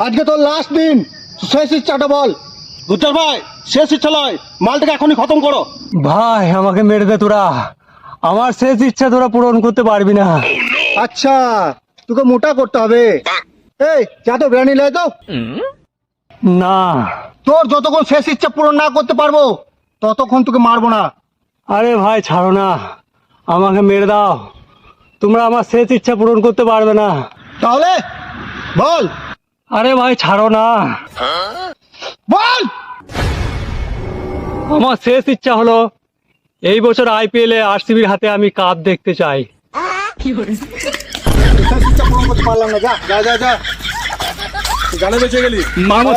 আজকে তোর লাস্ট দিন, শেষ ইচ্ছাটা বল। গুজ্জার ভাই, শেষ ইচ্ছা নয়, মালটাকে এখনই খতম করো। ভাই আমাকে মেরে দে তোরা, আমার শেষ ইচ্ছা তোরা পূরণ করতে পারবি না। আচ্ছা, তোকে মোটা করতে হবে। এই যা তো বিরিয়ানি লাই তো। না তোর যতক্ষণ শেষ ইচ্ছা পূরণ না করতে পারবো ততক্ষণ তোকে মারবো না। আরে ভাই ছাড়ো না, আমাকে মেরে দাও, তোমরা আমার শেষ ইচ্ছা পূরণ করতে পারবে না। তাহলে বল। আরে ভাই ছাড়ো না, বল। আমার শেষ ইচ্ছা হলো এই বছর IPL এ RCBর হাতে আমি কাপ দেখতে চাই। শেষ ইচ্ছা পূরণ করতে পারলাম না, যা যা যা যা, গানে বেঁচে গেলি। মামা